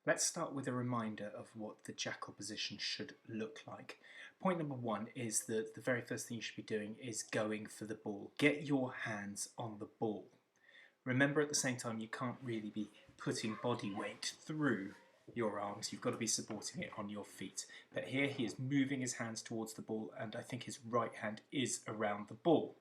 Let's start with a reminder of what the jackal position should look like. Point number one is that the very first thing you should be doing is going for the ball. Get your hands on the ball. Remember, at the same time, you can't really be putting body weight through your arms. You've got to be supporting it on your feet. But here he is moving his hands towards the ball, and I think his right hand is around the ball.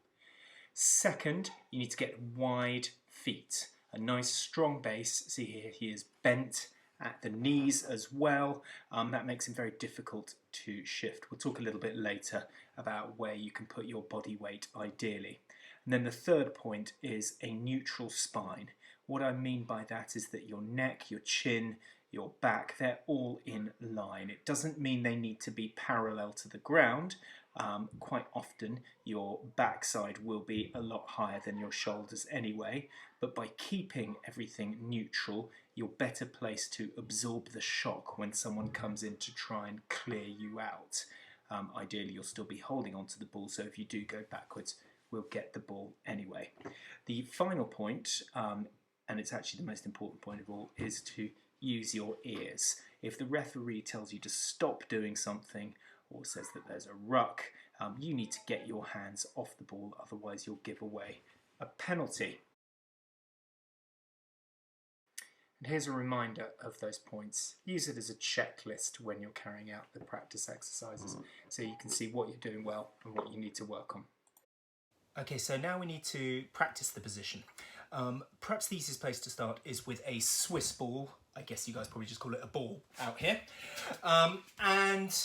Second, you need to get wide feet. A nice strong base. See here, he is bent at the knees as well. That makes him very difficult to shift. We'll talk a little bit later about where you can put your body weight ideally. And then the third point is a neutral spine. What I mean by that is that your neck, your chin, your back, they're all in line. It doesn't mean they need to be parallel to the ground. Quite often your backside will be a lot higher than your shoulders anyway, but by keeping everything neutral, you're better placed to absorb the shock when someone comes in to try and clear you out. Ideally, you'll still be holding onto the ball, so if you do go backwards, we'll get the ball anyway. The final point, and it's actually the most important point of all, is to use your ears. If the referee tells you to stop doing something or says that there's a ruck, you need to get your hands off the ball, otherwise you'll give away a penalty. And here's a reminder of those points. Use it as a checklist when you're carrying out the practice exercises, so you can see what you're doing well and what you need to work on. Okay, so now we need to practice the position. Perhaps the easiest place to start is with a Swiss ball. I guess you guys probably just call it a ball out here. And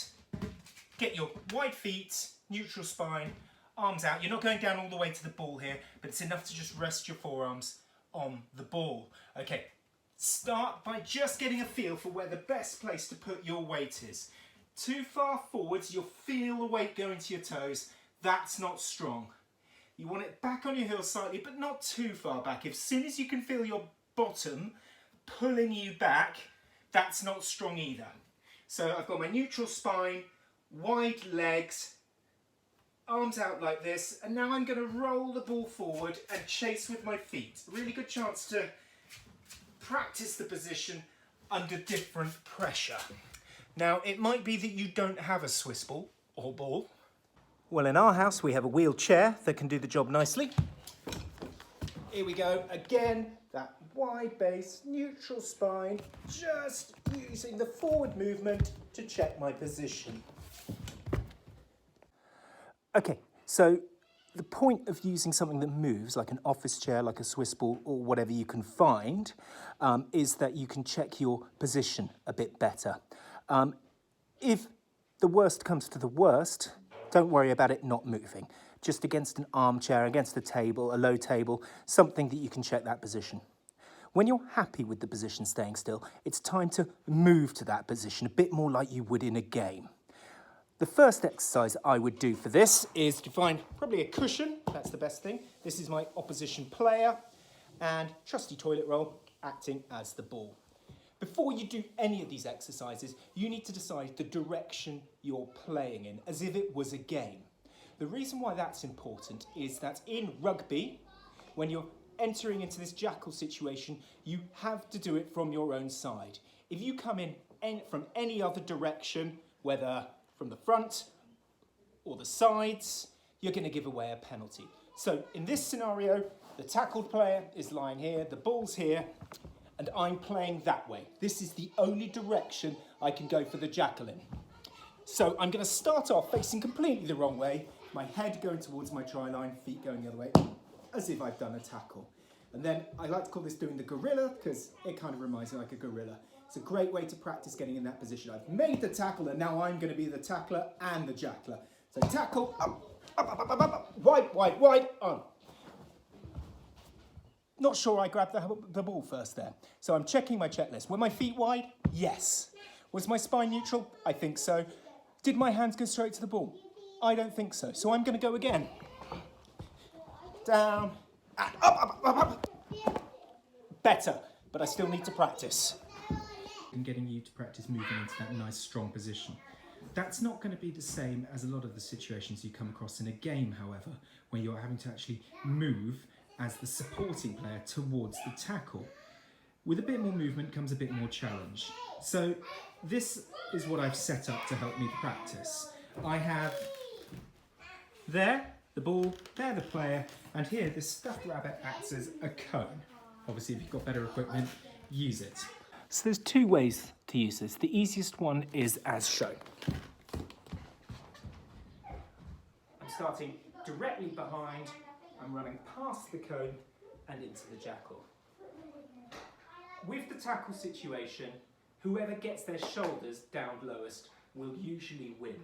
get your wide feet, neutral spine, arms out. You're not going down all the way to the ball here, but it's enough to just rest your forearms on the ball. Okay, start by just getting a feel for where the best place to put your weight is. Too far forwards, you'll feel the weight going to your toes. That's not strong. You want it back on your heels slightly, but not too far back. As soon as you can feel your bottom pulling you back, that's not strong either. So I've got my neutral spine, wide legs, arms out like this, and now I'm going to roll the ball forward and chase with my feet. A really good chance to practice the position under different pressure. Now, it might be that you don't have a Swiss ball or ball. Well, in our house, we have a wheeled chair that can do the job nicely. Here we go. Again, that wide base, neutral spine, just using the forward movement to check my position. Okay, so the point of using something that moves, like an office chair, like a Swiss ball, or whatever you can find, is that you can check your position a bit better. If the worst comes to the worst, don't worry about it not moving. Just against an armchair, against a table, a low table, something that you can check that position. When you're happy with the position staying still, it's time to move to that position, a bit more like you would in a game. The first exercise I would do for this is to find probably a cushion. That's the best thing. This is my opposition player, and trusty toilet roll acting as the ball. Before you do any of these exercises, you need to decide the direction you're playing in, as if it was a game. The reason why that's important is that in rugby, when you're entering into this jackal situation, you have to do it from your own side. If you come in from any other direction, whether from the front or the sides, you're going to give away a penalty. So in this scenario, the tackled player is lying here, the ball's here, and I'm playing that way. This is the only direction I can go for the jackal in. So I'm going to start off facing completely the wrong way, my head going towards my try line, feet going the other way, as if I've done a tackle. And then I like to call this doing the gorilla, because it kind of reminds me like a gorilla. It's a great way to practice getting in that position. I've made the tackle, and now I'm going to be the tackler and the jackler. So tackle, up, wide, on. Not sure I grabbed the ball first there. So I'm checking my checklist. Were my feet wide? Yes. Was my spine neutral? I think so. Did my hands go straight to the ball? I don't think so. So I'm going to go again. Down, and up. Better, but I still need to practice. And getting you to practice moving into that nice strong position. That's not going to be the same as a lot of the situations you come across in a game, however, where you're having to actually move as the supporting player towards the tackle. with a bit more movement comes a bit more challenge. So this is what I've set up to help me practice. I have there the ball, there the player, and here this stuffed rabbit acts as a cone. Obviously, if you've got better equipment, use it. So there's two ways to use this. The easiest one is as shown. I'm starting directly behind, I'm running past the cone and into the jackal. With the tackle situation, whoever gets their shoulders down lowest will usually win.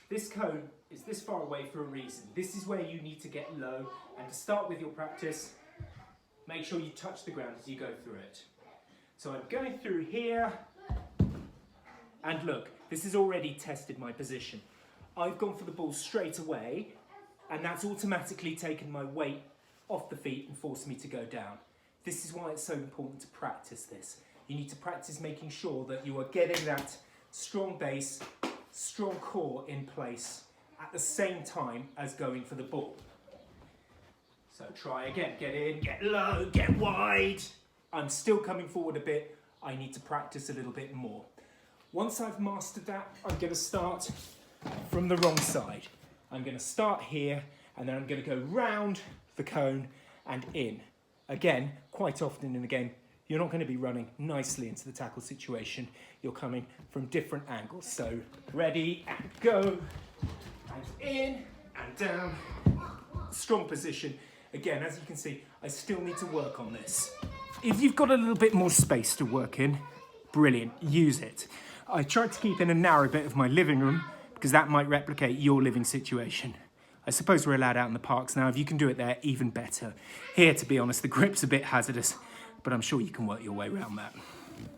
This cone is this far away for a reason. This is where you need to get low, and to start with your practice, make sure you touch the ground as you go through it. So I'm going through here, and look, this has already tested my position. I've gone for the ball straight away, and that's automatically taken my weight off the feet and forced me to go down. This is why it's so important to practice this. You need to practice making sure that you are getting that strong base, strong core in place at the same time as going for the ball. So try again, get in, get low, get wide. I'm still coming forward a bit. I need to practice a little bit more. Once I've mastered that, I'm going to start from the wrong side. I'm going to start here, and then I'm going to go round the cone and in. Again, quite often in the game, you're not going to be running nicely into the tackle situation. You're coming from different angles. So ready and go, and in and down. Strong position. Again, as you can see, I still need to work on this. If you've got a little bit more space to work in, brilliant, use it. I tried to keep in a narrow bit of my living room because that might replicate your living situation. I suppose we're allowed out in the parks now. If you can do it there, even better. Here, to be honest, the grip's a bit hazardous, but I'm sure you can work your way around that.